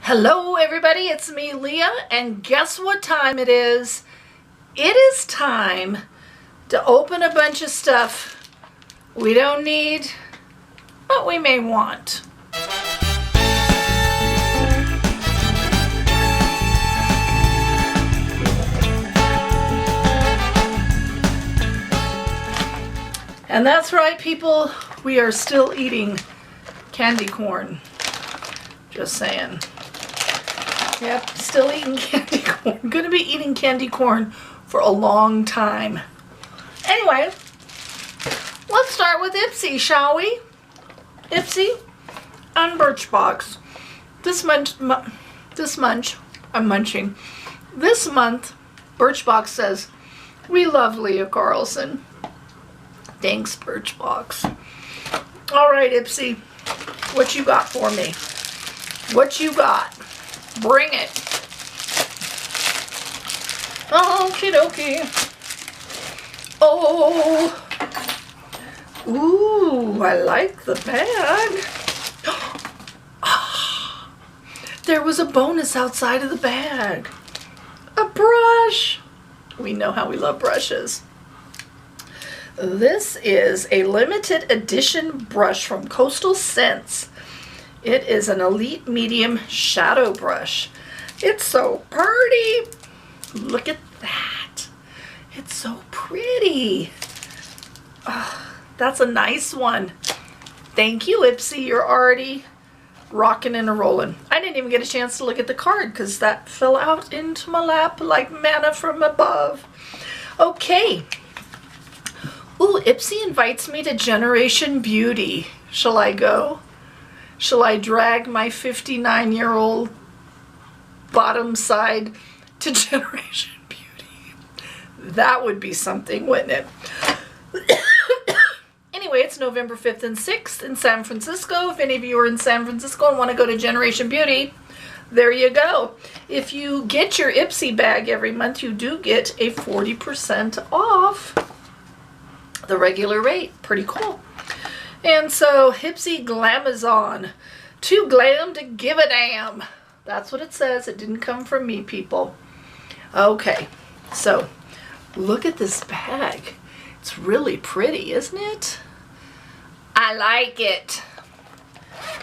Hello everybody, it's me Leah, and guess what time it is? It is time to open a bunch of stuff we don't need, but we may want. And that's right people, we are still eating candy corn. Just saying. Yep, still eating candy corn. Gonna be eating candy corn for a long time. Anyway, let's start with Ipsy, shall we? Ipsy and Birchbox. This month, I'm munching. This month, Birchbox says, "We love Leah Carlson." Thanks, Birchbox. All right, Ipsy, what you got for me? What you got? Bring it. Okie dokie. Oh. Ooh, I like the bag. There was a bonus outside of the bag. A brush. We know how we love brushes. This is a limited edition brush from Coastal Scents. It is an Elite Medium Shadow Brush. It's so pretty. Look at that. It's so pretty. Oh, that's a nice one. Thank you, Ipsy. You're already rocking and a-rolling. I didn't even get a chance to look at the card because that fell out into my lap like manna from above. Okay. Ooh, Ipsy invites me to Generation Beauty. Shall I go? Shall I drag my 59-year-old bottom side to Generation Beauty? That would be something, wouldn't it? Anyway, it's November 5th and 6th in San Francisco. If any of you are in San Francisco and want to go to Generation Beauty, there you go. If you get your Ipsy bag every month, you do get a 40% off the regular rate. Pretty cool. And so, Ipsy Glamazon. Too glam to give a damn. That's what it says. It didn't come from me, people. Okay, so look at this bag. It's really pretty, isn't it? I like it.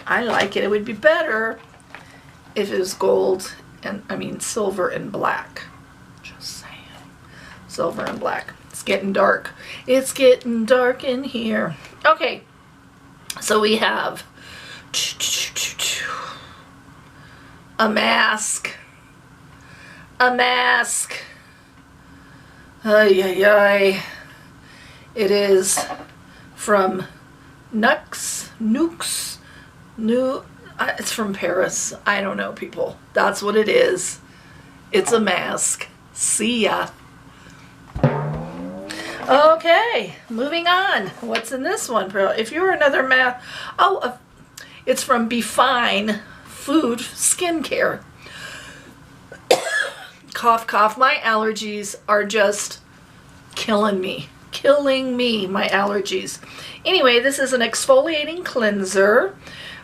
I like it. It would be better if it was gold and, silver and black. Just saying. Silver and black. It's getting dark. It's getting dark in here. Okay. So we have a mask. A mask. Ay, ay, ay. It is from Nux. It's from Paris. I don't know, people. That's what it is. It's a mask. See ya. Okay, moving on. What's in this one? If you're another it's from Be Fine Food Skincare. Cough, cough. My allergies are just killing me. Killing me, my allergies. Anyway, this is an exfoliating cleanser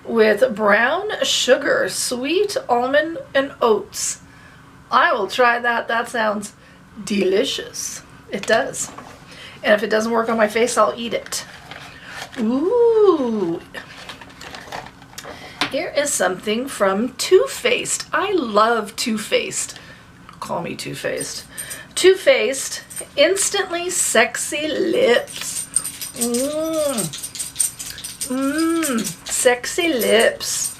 with brown sugar, sweet almond, and oats. I will try that. That sounds delicious. It does. And if it doesn't work on my face, I'll eat it. Ooh. Here is something from Too Faced. I love Too Faced. Call me Too Faced. Too Faced Instantly Sexy Lips. Sexy Lips.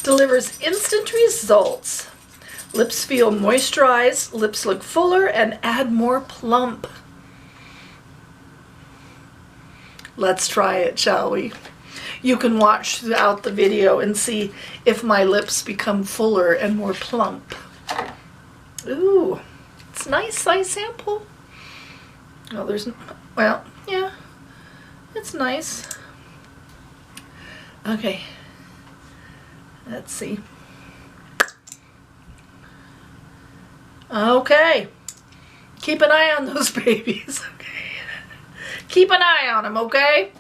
Delivers instant results. Lips feel moisturized, lips look fuller, and add more plump. Let's try it, shall we? You can watch throughout the video and see if my lips become fuller and more plump. Ooh, it's a nice size sample. Oh, well, yeah, it's nice. Okay, let's see. Okay, keep an eye on those babies. Keep an eye on them, okay?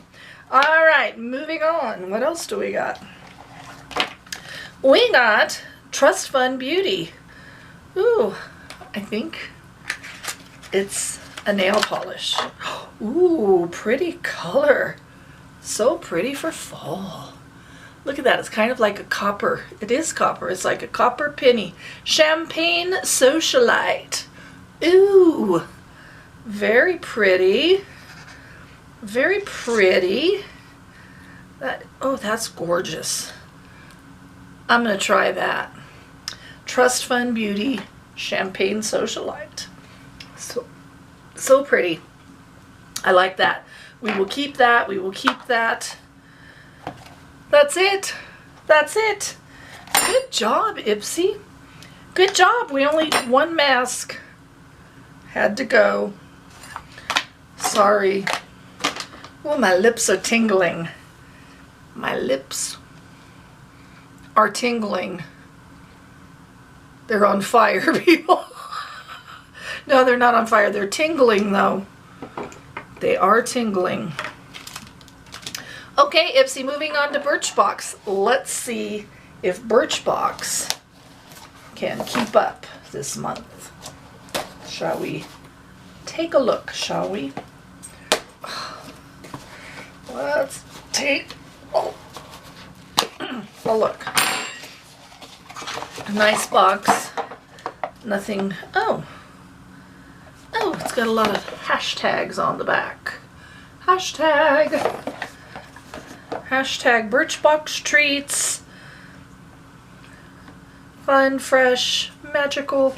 All right, moving on. What else do we got? We got Trust Fund Beauty. Ooh, I think it's a nail polish. Ooh, pretty color. So pretty for fall. Look at that. It's kind of like a copper. It is copper. It's like a copper penny. Champagne Socialite. Ooh, very pretty. Very pretty. Oh, that's gorgeous. I'm going to try that. Trust Fund Beauty Champagne Socialite. So pretty. I like that. We will keep that. We will keep that. That's it. That's it. Good job, Ipsy. Good job. We only need one mask. Had to go. Sorry. Oh, my lips are tingling. My lips are tingling. They're on fire, people. No, they're not on fire. They're tingling, though. They are tingling. Okay, Ipsy, moving on to Birchbox. Let's see if Birchbox can keep up this month. Shall we take a look, shall we? Let's take a look. A nice box. Nothing. Oh, it's got a lot of hashtags on the back. Hashtag Birchbox treats. Fun, fresh, magical.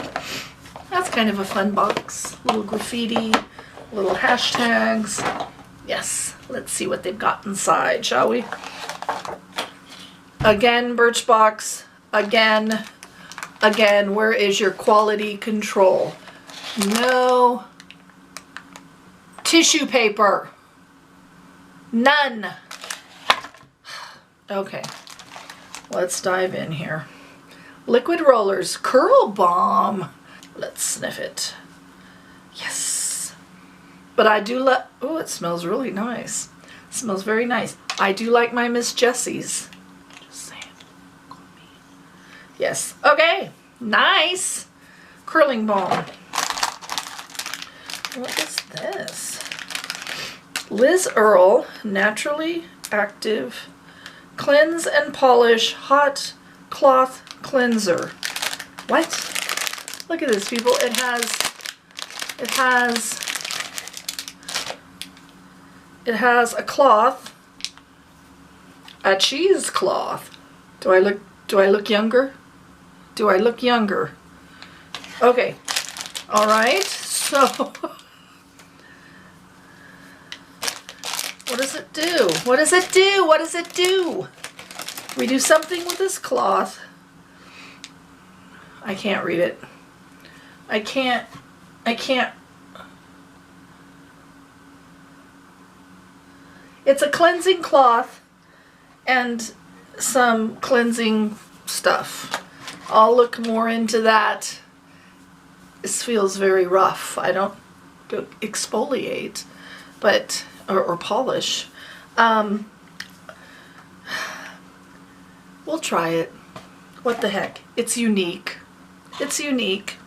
That's kind of a fun box. Little graffiti, little hashtags. Yes, let's see what they've got inside, shall we? Again, Birchbox. Again, where is your quality control? No tissue paper. None. Okay, let's dive in here. Liquid rollers, Curl Bomb. Let's sniff it. Yes. But I do like, oh, it smells really nice. It smells very nice. I do like my Miss Jessie's. Just saying. Yes. Okay. Nice. Curling balm. What is this? Liz Earle Naturally Active Cleanse and Polish Hot Cloth Cleanser. What? Look at this, people. It has a cloth, a cheesecloth. Do I look younger? Do I look younger? Okay. All right. So what does it do? What does it do? What does it do? We do something with this cloth. I can't read it. I can't. It's a cleansing cloth and some cleansing stuff. I'll look more into that. This feels very rough. I don't exfoliate, but or polish. We'll try it. What the heck? It's unique. It's unique.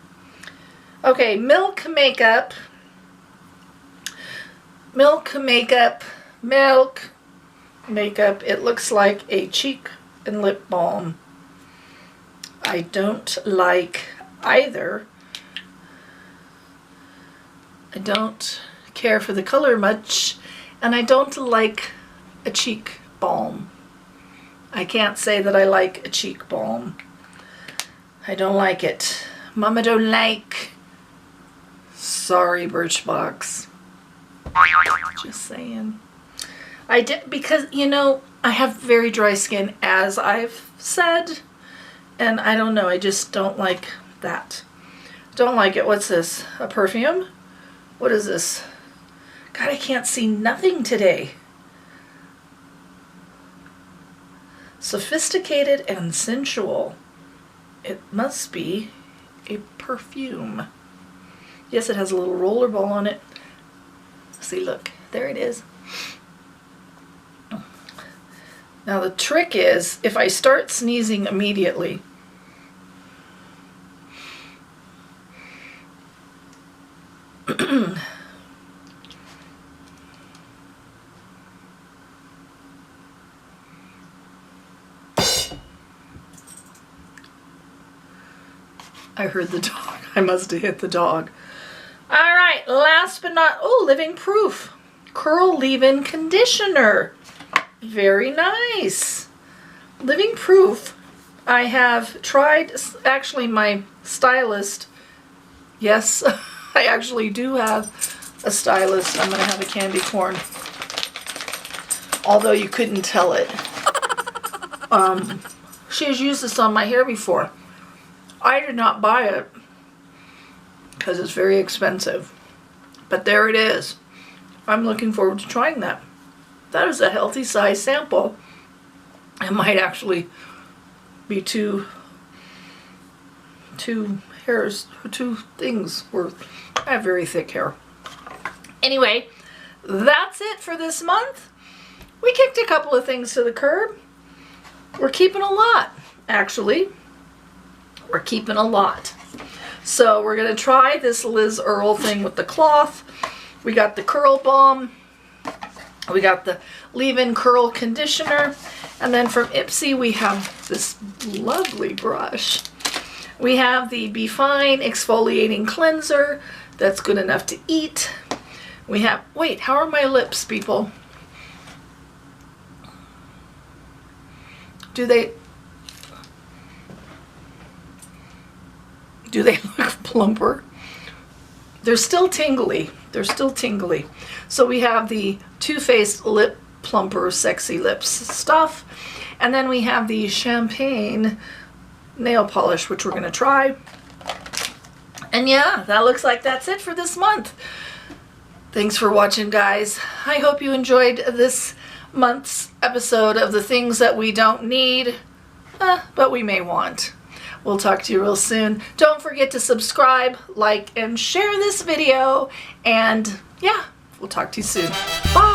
Okay, Milk Makeup. Milk Makeup. Milk Makeup. It looks like a cheek and lip balm. I don't like either. I don't care for the color much, and I don't like a cheek balm. I can't say that I like a cheek balm. I don't like it. Mama don't like. Sorry, Birchbox. Just saying. I did, because, you know, I have very dry skin, as I've said, and I don't know, I just don't like that. Don't like it. What's this? A perfume? What is this? God, I can't see nothing today. Sophisticated and sensual. It must be a perfume. Yes, it has a little roller ball on it. See, look, there it is. Now the trick is, if I start sneezing immediately, I heard the dog. I must have hit the dog. All right, last but not, oh, Living Proof Curl Leave-In Conditioner. Very nice. Living Proof. I have tried, actually my stylist, yes, I actually do have a stylist. I'm going to have a candy corn. Although you couldn't tell it. She has used this on my hair before. I did not buy it because it's very expensive. But there it is. I'm looking forward to trying that. That is a healthy size sample. It might actually be two things worth. I have very thick hair. Anyway, that's it for this month. We kicked a couple of things to the curb. We're keeping a lot, actually. We're keeping a lot. So we're going to try this Liz Earle thing with the cloth. We got the Curl Balm. We got the Leave-In Curl Conditioner. And then from Ipsy we have this lovely brush. We have the Be Fine Exfoliating Cleanser. That's good enough to eat. We have, wait, how are my lips, people? Do they look plumper? They're still tingly. They're still tingly. So we have the Too Faced Lip Plumper Sexy Lips stuff. And then we have the Champagne nail polish, which we're going to try. And yeah, that looks like that's it for this month. Thanks for watching, guys. I hope you enjoyed this month's episode of the things that we don't need, but we may want. We'll talk to you real soon. Don't forget to subscribe, like, and share this video. And yeah, we'll talk to you soon. Bye.